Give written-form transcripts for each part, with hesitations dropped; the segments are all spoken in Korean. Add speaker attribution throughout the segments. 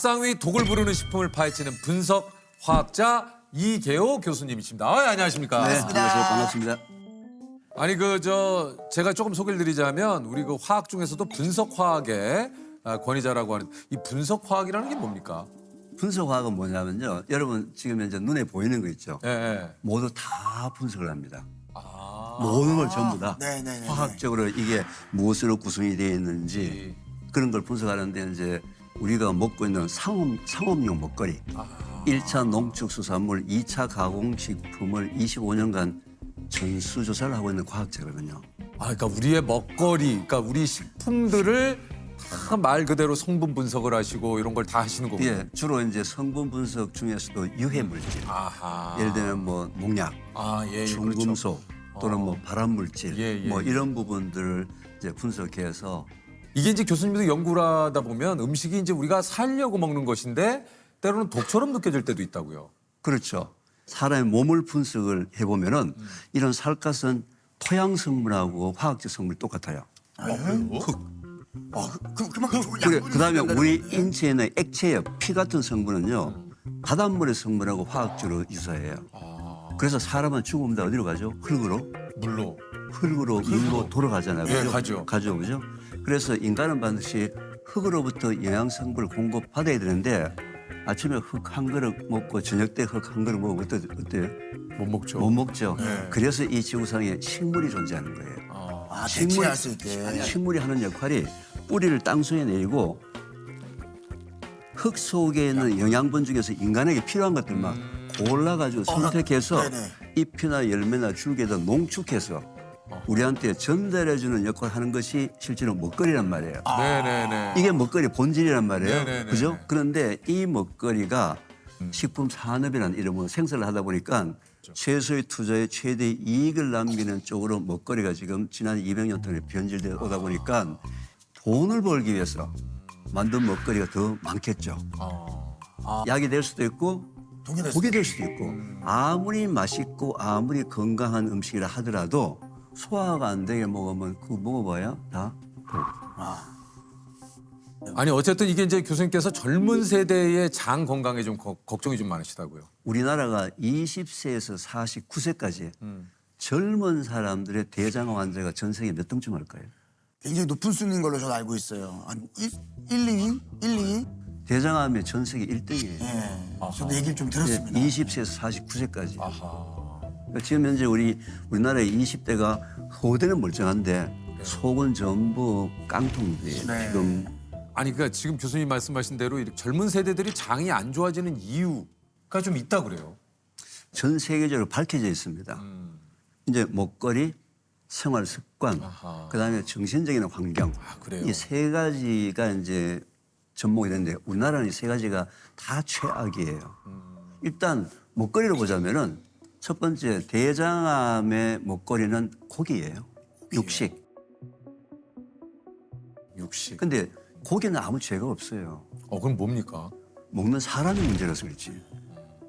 Speaker 1: 밥상 위 독을 부르는 식품을 파헤치는 분석 화학자 이계호 교수님이십니다. 안녕하십니까?
Speaker 2: 네, 안녕하세요. 반갑습니다.
Speaker 1: 아니 제가 조금 소개를 드리자면 우리 그 화학 중에서도 분석 화학의 권위자라고 하는 이 분석 화학이라는 게 뭡니까?
Speaker 2: 분석화학은 뭐냐면요. 여러분 지금 이제 눈에 보이는 거 있죠.
Speaker 1: 예. 예.
Speaker 2: 모두 다 분석을 합니다.
Speaker 1: 아.
Speaker 2: 모든 걸 전부 다
Speaker 3: 네네네.
Speaker 2: 화학적으로 이게 무엇으로 구성이 되어 있는지 그런 걸 분석하는데 이제 우리가 먹고 있는 상업용 먹거리, 1차 농축수산물, 2차 가공식품을 25년간 전수조사를 하고 있는 과학자거든요.
Speaker 1: 그러니까 우리의 먹거리, 그러니까 우리 식품들을 다 말 그대로 성분 분석을 하시고 이런 걸 다 하시는 거군요.
Speaker 2: 예, 주로 이제 성분 분석 중에서도 유해 물질,
Speaker 1: 아하.
Speaker 2: 예를 들면 뭐 농약,
Speaker 1: 예,
Speaker 2: 중금속 또는 뭐 발암 물질,
Speaker 1: 예, 예,
Speaker 2: 뭐
Speaker 1: 예.
Speaker 2: 이런 부분들을 이제 분석해서
Speaker 1: 이게 이제 교수님도 연구를 하다 보면 음식이 이제 우리가 살려고 먹는 것인데 때로는 독처럼 느껴질 때도 있다고요.
Speaker 2: 그렇죠. 사람의 몸을 분석을 해보면은 이런 살갗은 토양 성분하고 화학적 성분이 똑같아요.
Speaker 3: 그만큼 좋은
Speaker 2: 그래,
Speaker 3: 양분이
Speaker 2: 그다음에
Speaker 3: 있다는
Speaker 2: 우리
Speaker 3: 거예요?
Speaker 2: 인체에는 액체요, 피 같은 성분은요 바닷물의 성분하고 화학적으로 유사해요. 그래서 사람은 죽으면 다 어디로 가죠? 흙으로,
Speaker 1: 물로.
Speaker 2: 물로 돌아가잖아요.
Speaker 1: 예,
Speaker 2: 그죠?
Speaker 1: 가죠.
Speaker 2: 그죠? 그래서 인간은 반드시 흙으로부터 영양 성분을 공급받아야 되는데 아침에 흙 한 그릇 먹고 저녁 때 흙 한 그릇 먹으면 어때요?
Speaker 1: 못 먹죠.
Speaker 2: 못 먹죠.
Speaker 1: 네.
Speaker 2: 그래서 이 지구상에 식물이 존재하는 거예요.
Speaker 3: 대체할 수 있게.
Speaker 2: 식물이 하는 역할이 뿌리를 땅속에 내리고 흙 속에 있는 영양분 중에서 인간에게 필요한 것들만 골라가지고 선택해서
Speaker 3: 네네.
Speaker 2: 잎이나 열매나 줄기에다 농축해서 우리한테 전달해주는 역할을 하는 것이 실제로 먹거리란 말이에요.
Speaker 1: 네네네.
Speaker 2: 이게 먹거리 본질이란 말이에요.
Speaker 1: 네네네.
Speaker 2: 그죠? 그런데 이 먹거리가 식품 산업이라는 이름으로 생산을 하다 보니까 최소의 투자에 최대 이익을 남기는 쪽으로 먹거리가 지금 지난 200년 동안 변질되어 오다 보니까 돈을 벌기 위해서 만든 먹거리가 더 많겠죠. 약이 될 수도 있고 독이 될 수도 있고 아무리 맛있고 아무리 건강한 음식이라 하더라도 소화가 안 되게 먹으면 그거 먹어봐야 다
Speaker 1: 아니 어쨌든 이게 이제 교수님께서 젊은 세대의 장 건강에 좀 걱정이 좀 많으시다고요.
Speaker 2: 우리나라가 20세에서 49세까지 젊은 사람들의 대장암 환자가 전 세계 몇 등쯤 할까요?
Speaker 3: 굉장히 높은 순위인 걸로 저는 알고 있어요. 한 1, 2위? 1, 2위?
Speaker 2: 대장암의 전 세계 1등이에요.
Speaker 3: 네. 저도 얘기를 좀 들었습니다.
Speaker 2: 20세에서 49세까지.
Speaker 1: 아하.
Speaker 2: 그러니까 지금 현재 우리나라의 20대가 호대는 멀쩡한데 속은 전부 깡통들이에요.
Speaker 3: 네.
Speaker 2: 지금
Speaker 1: 아니 그러니까 지금 교수님 말씀하신 대로 이렇게 젊은 세대들이 장이 안 좋아지는 이유가 좀 있다 그래요.
Speaker 2: 전 세계적으로 밝혀져 있습니다. 이제 먹거리, 생활 습관,
Speaker 1: 아하.
Speaker 2: 그다음에 정신적인 환경.
Speaker 1: 그래요?
Speaker 2: 이 세 가지가 이제 접목이 되는데 우리나라는 이 세 가지가 다 최악이에요. 일단 먹거리로 보자면은 첫 번째 대장암의 먹거리는 고기예요. 육식.
Speaker 1: 육식.
Speaker 2: 근데 고기는 아무 죄가 없어요.
Speaker 1: 그럼 뭡니까?
Speaker 2: 먹는 사람이 문제라서 그렇지.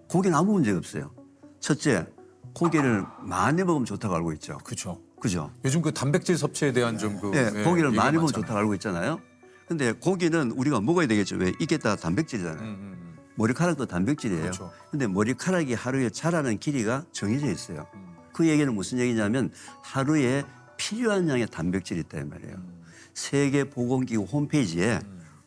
Speaker 2: 고기는 아무 문제가 없어요. 첫째, 고기를 많이 먹으면 좋다고 알고 있죠.
Speaker 1: 그렇죠.
Speaker 2: 그죠?
Speaker 1: 요즘 그 단백질 섭취에 대한 좀
Speaker 2: 예, 고기를
Speaker 1: 얘기가
Speaker 2: 많이 먹으면
Speaker 1: 많잖아요.
Speaker 2: 좋다고 알고 있잖아요. 근데 고기는 우리가 먹어야 되겠죠. 왜? 이게 다 단백질이잖아요. 머리카락도 단백질이에요.
Speaker 1: 그렇죠.
Speaker 2: 근데 머리카락이 하루에 자라는 길이가 정해져 있어요. 그 얘기는 무슨 얘기냐면 하루에 필요한 양의 단백질이 있다 이 말이에요. 세계보건기구 홈페이지에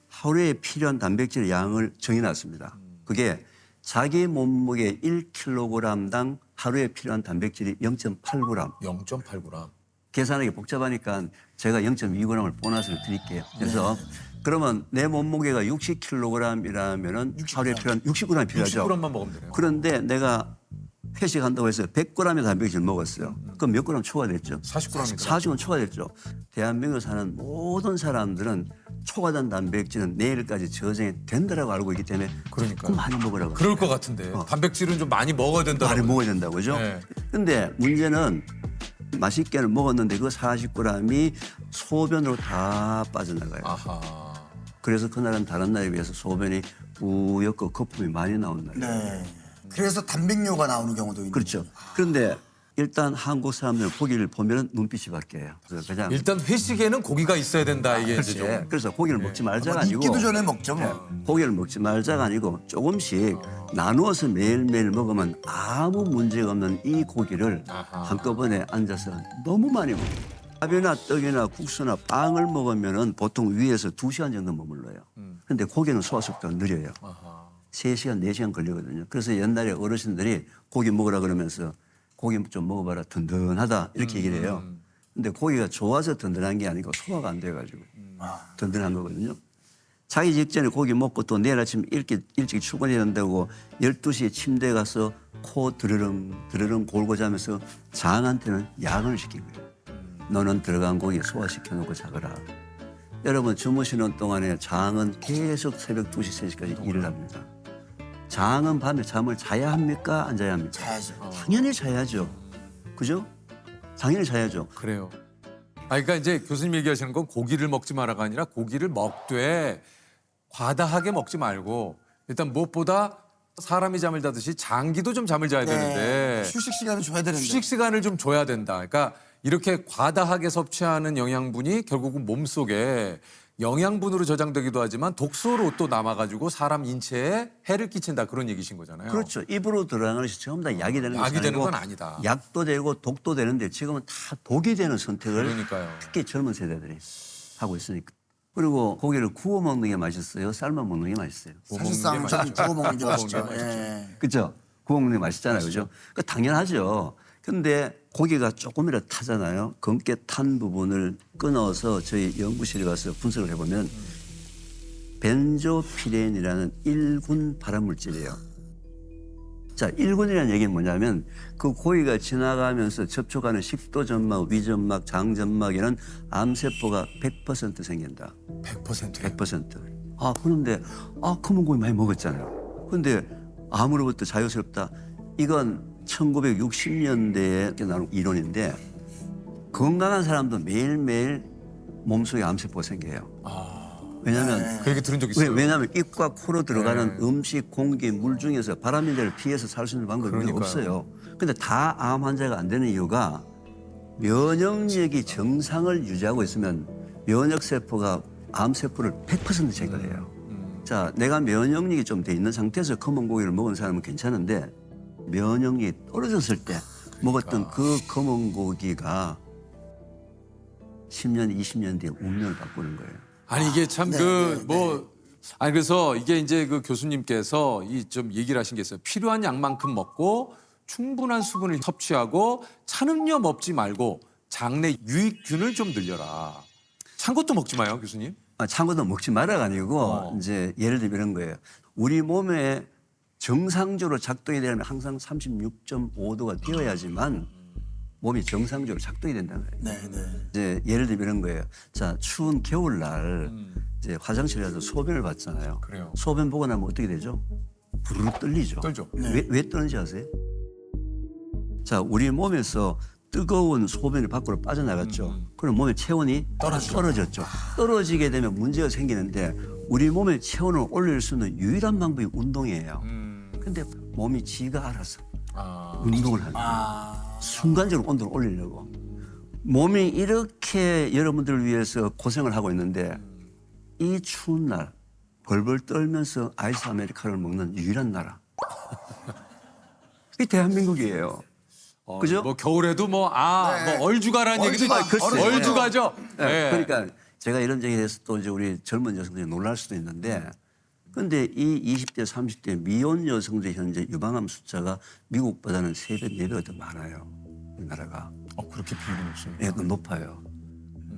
Speaker 2: 하루에 필요한 단백질 양을 정해놨습니다. 그게 자기 몸무게 1kg당 하루에 필요한 단백질이 0.8g.
Speaker 1: 0.8g.
Speaker 2: 계산하기 복잡하니까 제가 0.2g을 보너스를 드릴게요. 그래서 그러면 내 몸무게가 60kg이라면은 하루에 필요한 60g 필요하죠.
Speaker 1: 60g만 먹으면 되네요.
Speaker 2: 그런데 내가 회식한다고 해서 100g의 단백질 먹었어요. 그럼 몇 g 초과됐죠?
Speaker 1: 40g이더라고요.
Speaker 2: 40g 초과됐죠. 대한민국 사는 모든 사람들은 초과된 단백질은 내일까지 저장이 된다라고 알고 있기 때문에
Speaker 1: 그러니까요.
Speaker 2: 조금 많이 먹으라고.
Speaker 1: 그럴 것 같은데 단백질은 좀 많이 먹어야 된다.
Speaker 2: 많이 먹어야 된다고 그죠?
Speaker 1: 네.
Speaker 2: 근데 문제는 맛있게는 먹었는데 그 40g이 소변으로 다 빠져나가요.
Speaker 1: 아하.
Speaker 2: 그래서 그날은 다른 날에 비해서 소변이 뿌옇고 거품이 많이 나온 날이에요.
Speaker 3: 네. 그래서 단백뇨가 나오는 경우도 있는
Speaker 2: 그렇죠. 그런데 일단 한국 사람들은 고기를 보면 눈빛이 바뀌어요. 그래서 그냥
Speaker 1: 일단 회식에는 고기가 있어야 된다 이게 이제 좀.
Speaker 2: 예, 그래서 고기를 먹지 말자가 아니고
Speaker 3: 있기도 전에 먹죠 뭐.
Speaker 2: 고기를 먹지 말자가 아니고 조금씩 나누어서 매일매일 먹으면 아무 문제가 없는 이 고기를 한꺼번에 앉아서 너무 많이 먹어요. 밥이나 떡이나 국수나 빵을 먹으면은 보통 위에서 2시간 정도 머물러요. 근데 고기는 소화 속도가 느려요. 3시간, 4시간 걸리거든요. 그래서 옛날에 어르신들이 고기 먹으라 그러면서 고기 좀 먹어봐라 든든하다 이렇게 얘기를 해요. 근데 고기가 좋아서 든든한 게 아니고 소화가 안 돼가지고 든든한 거거든요. 자기 직전에 고기 먹고 또 내일 아침 일찍 출근해야 된다고 12시에 침대에 가서 코 드르릉 골고 자면서 장한테는 야근을 시킨 거예요. 너는 들어간 고기 소화시켜놓고 자거라. 여러분 주무시는 동안에 장은 계속 새벽 2시, 3시까지 일을 합니다. 장은 밤에 잠을 자야 합니까? 안 자야 합니까?
Speaker 3: 자야죠.
Speaker 2: 당연히 자야죠. 그죠? 당연히 자야죠.
Speaker 1: 그래요. 그러니까 이제 교수님 얘기하시는 건 고기를 먹지 마라가 아니라 고기를 먹되 과다하게 먹지 말고 일단 무엇보다 사람이 잠을 자듯이 장기도 좀 잠을 자야 되는데
Speaker 3: 휴식 시간을 줘야 되는데.
Speaker 1: 휴식 시간을 좀 줘야 된다. 그러니까 이렇게 과다하게 섭취하는 영양분이 결국은 몸속에 영양분으로 저장되기도 하지만 독소로 또 남아가지고 사람 인체에 해를 끼친다 그런 얘기신 거잖아요.
Speaker 2: 그렇죠. 입으로 들어가는 것이 전부 다 약이 되는 것이
Speaker 1: 약이 되는
Speaker 2: 아니고
Speaker 1: 건 아니다.
Speaker 2: 약도 되고 독도 되는데 지금은 다 독이 되는 선택을
Speaker 1: 그러니까요.
Speaker 2: 특히 젊은 세대들이 하고 있으니까. 그리고 고기를 구워 먹는 게 맛있어요? 삶아 먹는 게 맛있어요?
Speaker 3: 사실상 저는 구워 먹는 게 맛있죠.
Speaker 1: 구워 먹는 게
Speaker 3: 예.
Speaker 2: 그렇죠? 구워 먹는 게 맛있잖아요. 그죠? 그러니까 당연하죠. 근데 고기가 조금이라도 타잖아요. 검게 탄 부분을 끊어서 저희 연구실에 가서 분석을 해보면 벤조피렌이라는 1군 발암물질이에요. 자, 1군이라는 얘기는 뭐냐면 그 고기가 지나가면서 접촉하는 식도점막, 위점막, 장점막에는 암세포가 100% 생긴다.
Speaker 1: 100%예요.
Speaker 2: 100%. 아, 그런데 검은 고기 많이 먹었잖아요. 근데 암으로부터 자유스럽다. 이건 1960년대에 나온 이론인데 건강한 사람도 매일매일 몸속에 암세포가 생겨요. 왜냐하면
Speaker 1: 그 얘기 들은 적 있어요.
Speaker 2: 왜냐하면 입과 코로 들어가는 음식, 공기, 물 중에서 바람인대를 피해서 살 수 있는 방법이
Speaker 1: 그러니까요.
Speaker 2: 없어요. 근데 다 암 환자가 안 되는 이유가 면역력이 정상을 유지하고 있으면 면역세포가 암세포를 100% 제거해요. 자, 내가 면역력이 좀 돼 있는 상태에서 검은 고기를 먹은 사람은 괜찮은데 면역력이 떨어졌을 때 먹었던 그 검은 고기가 10년, 20년 뒤에 운명을 바꾸는 거예요.
Speaker 1: 아니 이게 참 아니 그래서 이게 이제 그 교수님께서 이 좀 얘기를 하신 게 있어요. 필요한 양만큼 먹고 충분한 수분을 섭취하고 찬 음료 먹지 말고 장내 유익균을 좀 늘려라. 찬 것도 먹지 마요, 교수님.
Speaker 2: 찬 것도 먹지 말아가 아니고 이제 예를 들면 이런 거예요. 우리 몸에 정상적으로 작동이 되려면 항상 36.5도가 되어야지만 몸이 정상적으로 작동이 된다는 거예요.
Speaker 3: 네, 네.
Speaker 2: 이제 예를 들면 이런 거예요. 자, 추운 겨울날 이제 화장실에 가서 소변을 봤잖아요.
Speaker 1: 그래요.
Speaker 2: 소변 보고 나면 어떻게 되죠? 부르르 떨리죠.
Speaker 1: 떨죠.
Speaker 2: 왜 떨는지 아세요? 자, 우리 몸에서 뜨거운 소변이 밖으로 빠져나갔죠. 그럼 몸의 체온이 떨어졌죠. 떨어지게 되면 문제가 생기는데 우리 몸의 체온을 올릴 수 있는 유일한 방법이 운동이에요. 근데 몸이 지가 알아서 운동을 하는 거예요. 순간적으로 온도를 올리려고. 몸이 이렇게 여러분들을 위해서 고생을 하고 있는데 이 추운 날 벌벌 떨면서 아이스 아메리카노를 먹는 유일한 나라. 이게 대한민국이에요. 그죠?
Speaker 1: 뭐 겨울에도 뭐 얼주가라는 얘기도
Speaker 3: 얼주가,
Speaker 1: 얼주가죠. 네.
Speaker 2: 그러니까 제가 이런 얘기를 해서 또 이제 우리 젊은 여성들이 놀랄 수도 있는데 근데 이 20대, 30대 미혼 여성들 현재 유방암 숫자가 미국보다는 3배, 4배가 더 많아요. 우리나라가.
Speaker 1: 그렇게 비율이 높습니다.
Speaker 2: 예, 그 높아요.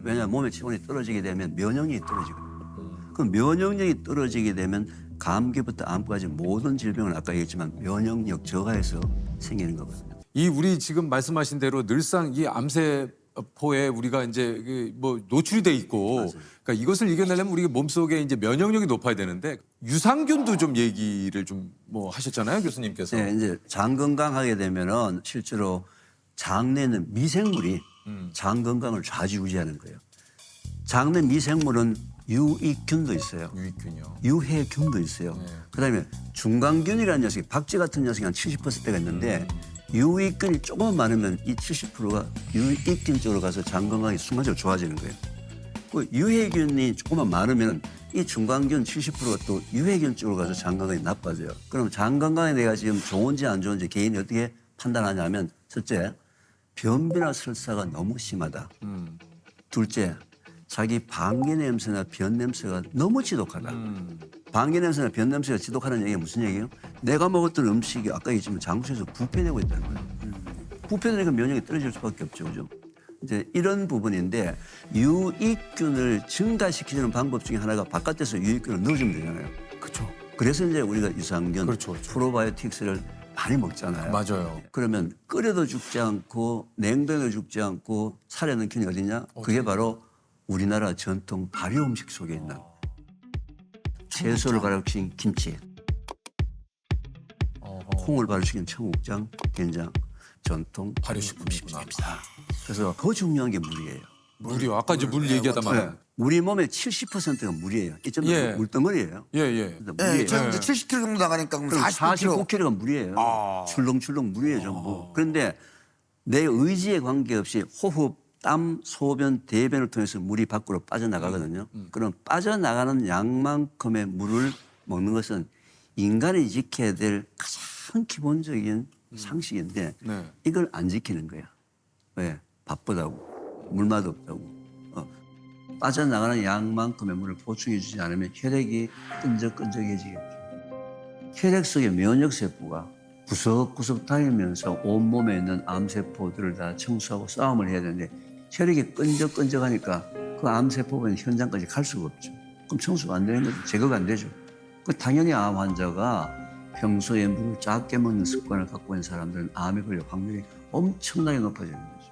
Speaker 2: 왜냐하면 몸의 체온이 떨어지게 되면 면역력이 떨어지거든요. 그럼 면역력이 떨어지게 되면 감기부터 암까지 모든 질병을 아까 얘기했지만 면역력 저하에서 생기는 거거든요.
Speaker 1: 이 우리 지금 말씀하신 대로 늘상 이 암세포에 우리가 이제 뭐 노출이 돼 있고, 그러니까 이것을 이겨내려면 우리 몸속에 이제 면역력이 높아야 되는데 유산균도 좀 얘기를 좀 뭐 하셨잖아요, 교수님께서.
Speaker 2: 네, 이제 장 건강하게 되면은 실제로 장내는 미생물이 장 건강을 좌지우지하는 거예요. 장내 미생물은 유익균도 있어요.
Speaker 1: 유익균이요.
Speaker 2: 유해균도 있어요. 그다음에 중간균이라는 녀석이 박쥐 같은 녀석이 한 70%가 있는데 유익균이 조금만 많으면 이 70%가 유익균 쪽으로 가서 장 건강이 순간적으로 좋아지는 거예요. 그 유해균이 조금만 많으면 이 중간균 70%가 또 유해균 쪽으로 가서 장 건강이 나빠져요. 그럼 장 건강에 내가 지금 좋은지 안 좋은지 개인이 어떻게 판단하냐면 첫째, 변비나 설사가 너무 심하다. 둘째, 자기 방귀 냄새나 변 냄새가 너무 지독하다. 방귀 냄새나 변 냄새가 지독하다는 얘기가 무슨 얘기예요? 내가 먹었던 음식이 아까 얘기했지만 장소에서 부패되고 있다는 거예요. 부패되니까 면역이 떨어질 수밖에 없죠. 그죠? 이제 이런 부분인데 유익균을 증가시키는 방법 중에 하나가 바깥에서 유익균을 넣어주면 되잖아요.
Speaker 1: 그렇죠.
Speaker 2: 그래서 이제 우리가 유산균,
Speaker 1: 그렇죠, 그렇죠.
Speaker 2: 프로바이오틱스를 많이 먹잖아요.
Speaker 1: 맞아요.
Speaker 2: 그러면 끓여도 죽지 않고 냉동해도 죽지 않고 살아있는 균이 어디냐? 그게 바로 우리나라 전통 발효 음식 속에 있는 채소를 발효시킨 김치, 콩을 발효시킨 청국장, 된장, 전통
Speaker 1: 발효식품이구나.
Speaker 2: 그래서 더 중요한 게 물이에요.
Speaker 1: 물이요. 아까 이제 물 얘기하다 말이에요.
Speaker 2: 우리 몸의 70%가 물이에요. 이점
Speaker 1: 예.
Speaker 2: 물덩어리예요.
Speaker 1: 예, 예.
Speaker 3: 네, 저는 이제 70kg 정도 나가니까 그럼 49kg.
Speaker 2: 49kg가 물이에요. 출렁출렁 물이에요, 전부. 그런데 내 의지에 관계없이 호흡, 땀, 소변, 대변을 통해서 물이 밖으로 빠져나가거든요. 그럼 빠져나가는 양만큼의 물을 먹는 것은 인간이 지켜야 될 가장 기본적인 상식인데
Speaker 1: 네.
Speaker 2: 이걸 안 지키는 거야. 왜? 바쁘다고. 물맛 없다고. 빠져나가는 양만큼의 물을 보충해 주지 않으면 혈액이 끈적끈적해지겠죠. 혈액 속의 면역세포가 구석구석 다니면서 온몸에 있는 암세포들을 다 청소하고 싸움을 해야 되는데 혈액이 끈적끈적하니까 그 암세포가 있는 현장까지 갈 수가 없죠. 그럼 청소가 안 되는 거죠. 제거가 안 되죠. 당연히 암 환자가 평소에 물을 작게 먹는 습관을 갖고 있는 사람들은 암에 걸릴 확률이 엄청나게 높아지는 거죠.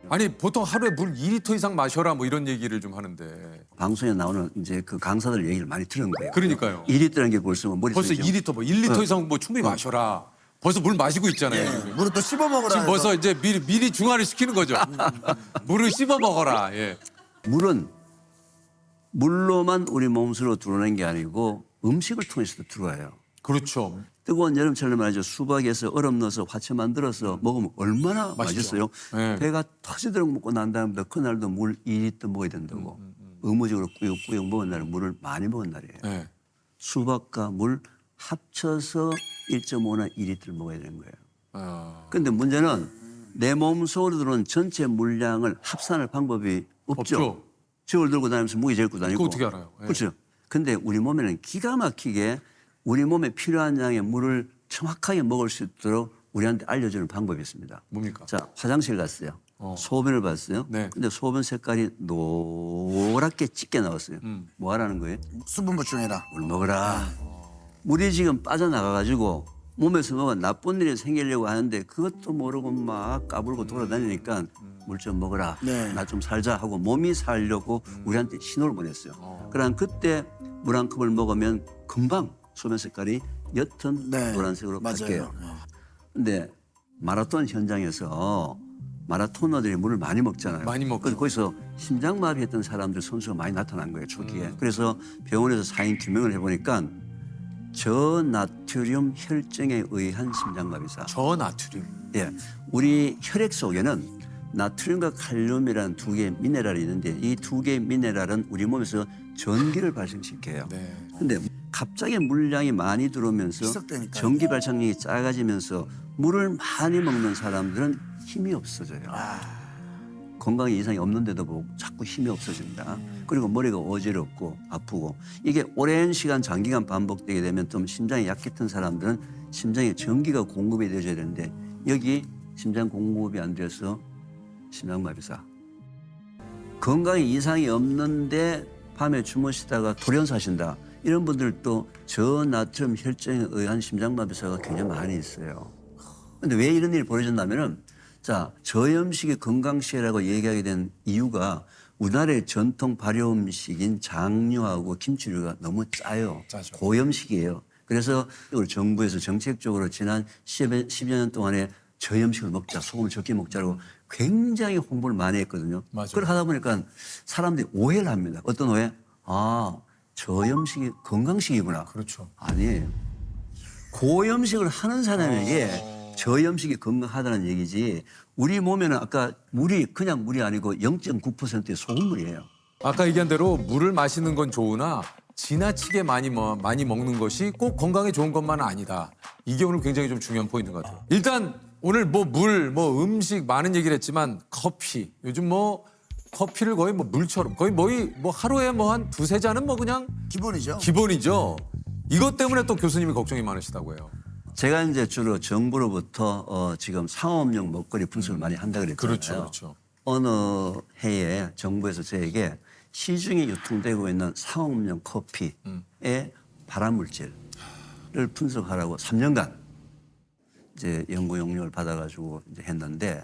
Speaker 1: 아니 보통 하루에 물 2리터 이상 마셔라 뭐 이런 얘기를 좀 하는데
Speaker 2: 방송에 나오는 이제 그 강사들 얘기를 많이 들은 거예요.
Speaker 1: 그러니까요.
Speaker 2: 2리터라는 게 벌써 뭐
Speaker 1: 벌써
Speaker 2: 머릿속에
Speaker 1: 2리터 뭐 1리터 이상 뭐 충분히 마셔라. 벌써 물 마시고 있잖아요.
Speaker 3: 물을 또 씹어 먹으라.
Speaker 1: 지금
Speaker 3: 해서.
Speaker 1: 벌써 이제 미리 중화를 시키는 거죠. 물을 씹어 먹어라. 예.
Speaker 2: 물은 물로만 우리 몸속으로 들어오는 게 아니고 음식을 통해서도 들어와요.
Speaker 1: 그렇죠.
Speaker 2: 뜨거운 여름철에 말이죠. 수박에서 얼음 넣어서 화채 만들어서 먹으면 얼마나 맛있어요.
Speaker 1: 네.
Speaker 2: 배가 터지도록 먹고 난 다음에 그날도 물 2리터 먹어야 된다고. 의무적으로 꾸역꾸역 먹은 날은 물을 많이 먹은 날이에요.
Speaker 1: 네.
Speaker 2: 수박과 물 합쳐서 1.5나 2리터를 먹어야 되는 거예요. 그런데
Speaker 1: 아,
Speaker 2: 문제는 내 몸속으로 들어오는 전체 물량을 합산할 방법이 없죠.
Speaker 1: 없죠.
Speaker 2: 저울 들고 다니면서 무게 재고 다니고.
Speaker 1: 그거 어떻게 알아요? 예.
Speaker 2: 그렇죠. 근데 우리 몸에는 기가 막히게 우리 몸에 필요한 양의 물을 정확하게 먹을 수 있도록 우리한테 알려주는 방법이 있습니다.
Speaker 1: 뭡니까?
Speaker 2: 자, 화장실 갔어요. 소변을 봤어요.
Speaker 1: 네.
Speaker 2: 근데 소변 색깔이 노랗게 짙게 나왔어요. 뭐 하라는 거예요?
Speaker 3: 수분 보충해라.
Speaker 2: 물 먹어라. 물이 지금 빠져나가가지고 몸에서 뭐가 나쁜 일이 생기려고 하는데 그것도 모르고 막 까불고 돌아다니니까 물 좀 먹어라.
Speaker 3: 네.
Speaker 2: 나 좀 살자 하고 몸이 살려고 우리한테 신호를 보냈어요. 그럼 그때 물 한 컵을 먹으면 금방 소변 색깔이 옅은
Speaker 3: 네.
Speaker 2: 노란색으로
Speaker 3: 맞아요.
Speaker 2: 바뀌어요. 근데 마라톤 현장에서 마라토너들이 물을 많이 먹잖아요.
Speaker 1: 많이 먹죠.
Speaker 2: 그래서 거기서 심장마비했던 사람들 선수가 많이 나타난 거예요, 초기에. 그래서 병원에서 사인 규명을 해보니까 저나트륨 혈증에 의한 심장마비사.
Speaker 1: 저나트륨.
Speaker 2: 예, 우리 혈액 속에는 나트륨과 칼륨이라는 두 개의 미네랄이 있는데 이 두 개의 미네랄은 우리 몸에서 전기를 발생시켜요.
Speaker 1: 네.
Speaker 2: 근데 갑자기 물량이 많이 들어오면서
Speaker 3: 희석되니까요.
Speaker 2: 전기 발생력이 작아지면서 물을 많이 먹는 사람들은 힘이 없어져요. 건강에 이상이 없는데도 뭐 자꾸 힘이 없어진다. 그리고 머리가 어지럽고 아프고 이게 오랜 시간 장기간 반복되게 되면 좀 심장이 약했던 사람들은 심장에 전기가 공급이 되어야 되는데 여기 심장 공급이 안 돼서 심장마비사. 건강에 이상이 없는데 밤에 주무시다가 돌연사신다. 이런 분들도 저나트륨 혈증에 의한 심장마비사가 굉장히 많이 있어요. 그런데 왜 이런 일이 벌어졌냐면은 자, 저염식이 건강식이라고 얘기하게 된 이유가 우리나라의 전통 발효 음식인 장류하고 김치류가 너무 짜요.
Speaker 1: 짜죠.
Speaker 2: 고염식이에요. 그래서 우리 정부에서 정책적으로 지난 10여 년 동안에 저염식을 먹자, 소금을 적게 먹자고 굉장히 홍보를 많이 했거든요.
Speaker 1: 맞아요.
Speaker 2: 그걸 하다 보니까 사람들이 오해를 합니다. 어떤 오해? 아, 저염식이 건강식이구나.
Speaker 1: 그렇죠.
Speaker 2: 아니에요. 고염식을 하는 사람에게 저염식이 건강하다는 얘기지. 우리 몸에는 아까 물이 그냥 물이 아니고 0.9%의 소금물이에요.
Speaker 1: 아까 얘기한 대로 물을 마시는 건 좋으나 지나치게 많이 먹는 것이 꼭 건강에 좋은 것만은 아니다. 이게 오늘 굉장히 좀 중요한 포인트인 것 같아요. 일단 오늘 뭐 물, 뭐 음식 많은 얘기를 했지만 커피. 요즘 뭐 커피를 거의 뭐 물처럼 거의 뭐 하루에 뭐 한 두세 잔은 뭐 그냥
Speaker 3: 기본이죠.
Speaker 1: 기본이죠. 이것 때문에 또 교수님이 걱정이 많으시다고요.
Speaker 2: 제가 이제 주로 정부로부터 지금 상업용 먹거리 분석을 많이 한다 그랬잖아요.
Speaker 1: 그렇죠, 그렇죠.
Speaker 2: 어느 해에 정부에서 저에게 시중에 유통되고 있는 상업용 커피의 발암물질을 분석하라고 3년간 이제 연구 용역을 받아가지고 이제 했는데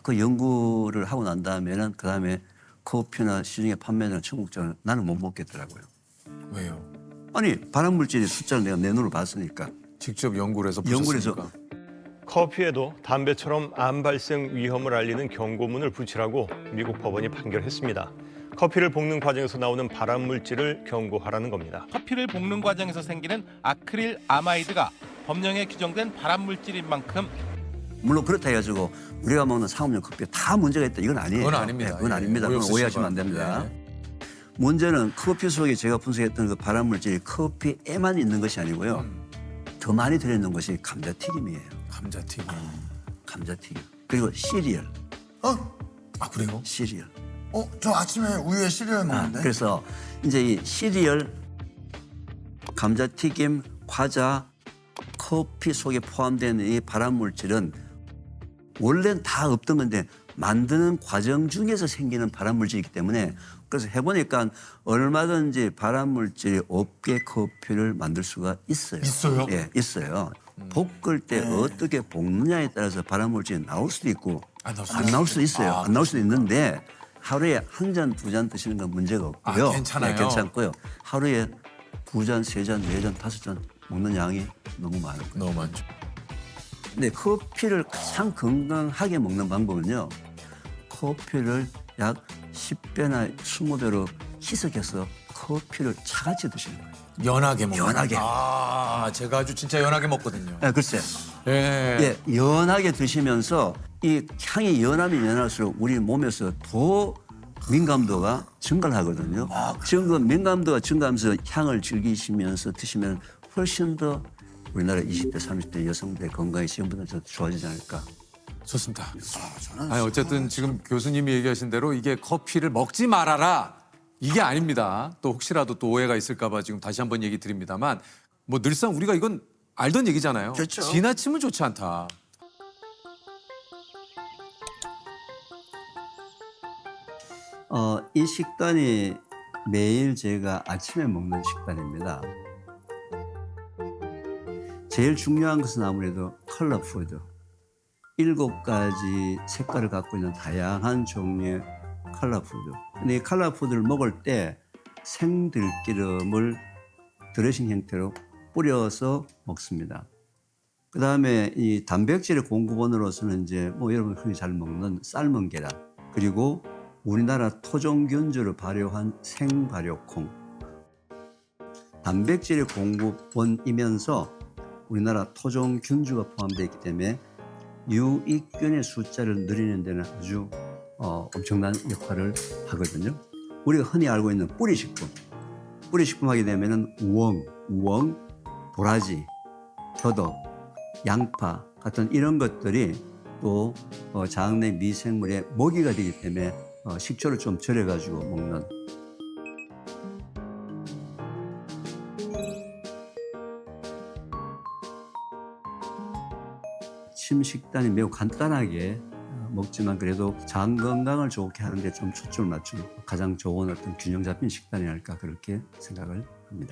Speaker 2: 그 연구를 하고 난 다음에는 그 다음에 커피나 시중에 판매되는 청국장을 나는 못 먹겠더라고요.
Speaker 1: 왜요?
Speaker 2: 아니 발암물질의 숫자를 내가 내 눈으로 봤으니까.
Speaker 1: 직접 연구를 해서
Speaker 2: 연구를 해서
Speaker 1: 보셨으니까.
Speaker 4: 커피에도 담배처럼 암 발생 위험을 알리는 경고문을 붙이라고 미국 법원이 판결했습니다. 커피를 볶는 과정에서 나오는 발암 물질을 경고하라는 겁니다.
Speaker 5: 커피를 볶는 과정에서 생기는 아크릴 아마이드가 법령에 규정된 발암 물질인 만큼
Speaker 2: 물론 그렇다 해가지고 우리가 먹는 상업용 커피에 다 문제가 있다 이건 아니에요.
Speaker 1: 그건 아닙니다.
Speaker 2: 네, 그건
Speaker 1: 예,
Speaker 2: 아닙니다.
Speaker 1: 오해
Speaker 2: 그건 오해하시면 안
Speaker 1: 없으시기
Speaker 2: 됩니다.
Speaker 1: 바랍니다.
Speaker 2: 문제는 커피 속에 제가 분석했던 그 발암 물질이 커피에만 있는 것이 아니고요. 더 많이 들어있는 것이 감자튀김이에요.
Speaker 1: 감자튀김.
Speaker 2: 감자튀김. 그리고 시리얼.
Speaker 1: 아 그래요?
Speaker 2: 시리얼.
Speaker 3: 저 아침에 우유에 시리얼 먹는데.
Speaker 2: 그래서 이제 이 시리얼, 감자튀김, 과자, 커피 속에 포함된 이 발암 물질은 원래는 다 없던 건데 만드는 과정 중에서 생기는 발암 물질이기 때문에 그래서 해보니까 얼마든지 발암 물질이 없게 커피를 만들 수가 있어요.
Speaker 1: 있어요?
Speaker 2: 예, 있어요. 볶을 때 어떻게 볶느냐에 따라서 발암 물질이 나올 수도 있고
Speaker 1: 안 나올 수도
Speaker 2: 안 나올 수도 있어요.
Speaker 1: 아,
Speaker 2: 안 나올 수도 있는데 하루에 한 잔, 두 잔 드시는 건 문제가 없고요.
Speaker 1: 아, 괜찮아요?
Speaker 2: 네, 괜찮고요. 하루에 두 잔, 세 잔, 네 잔, 다섯 잔 먹는 양이 너무 많은 거예요.
Speaker 1: 너무 많죠.
Speaker 2: 근데 커피를 가장 건강하게 먹는 방법은요. 커피를 약 10배나 20배로 희석해서 커피를 차같이 드시는 거예요.
Speaker 1: 연하게 먹는.
Speaker 2: 연하게.
Speaker 1: 아 제가 아주 진짜 연하게 먹거든요.
Speaker 2: 네, 글쎄.
Speaker 1: 예.
Speaker 2: 예, 연하게 드시면서 이 향이 연하면 연할수록 우리 몸에서 더 민감도가 증가를 하거든요. 지금 그 민감도가 증가하면서 향을 즐기시면서 드시면 훨씬 더 우리나라 20대, 30대 여성들의 건강이 지금보다 더 좋아지지 않을까.
Speaker 1: 좋습니다.
Speaker 3: 저는
Speaker 1: 아니 어쨌든 지금 교수님이 얘기하신 대로 이게 커피를 먹지 말아라 이게 아닙니다. 또 혹시라도 또 오해가 있을까봐 지금 다시 한번 얘기 드립니다만 뭐 늘상 우리가 이건 알던 얘기잖아요.
Speaker 3: 그렇죠.
Speaker 1: 지나치면 좋지 않다.
Speaker 2: 이 식단이 매일 제가 아침에 먹는 식단입니다. 제일 중요한 것은 아무래도 컬러 푸드. 7가지 색깔을 갖고 있는 다양한 종류의 컬러 푸드. 근데 이 컬러 푸드를 먹을 때 생들기름을 드레싱 형태로 뿌려서 먹습니다. 그 다음에 이 단백질의 공급원으로서는 이제 뭐 여러분 흔히 잘 먹는 삶은 계란, 그리고 우리나라 토종균주를 발효한 생발효콩. 단백질의 공급원이면서 우리나라 토종균주가 포함되어 있기 때문에 유익균의 숫자를 늘리는 데는 아주 엄청난 역할을 하거든요. 우리가 흔히 알고 있는 뿌리식품. 뿌리식품 하게 되면은 우엉, 도라지, 더덕, 양파 같은 이런 것들이 또 장내 미생물의 먹이가 되기 때문에 식초를 좀 절여가지고 먹는. 아침 식단이 매우 간단하게 먹지만 그래도 장 건강을 좋게 하는 데 좀 초점을 맞추는 가장 좋은 어떤 균형 잡힌 식단이 아닐까 그렇게 생각을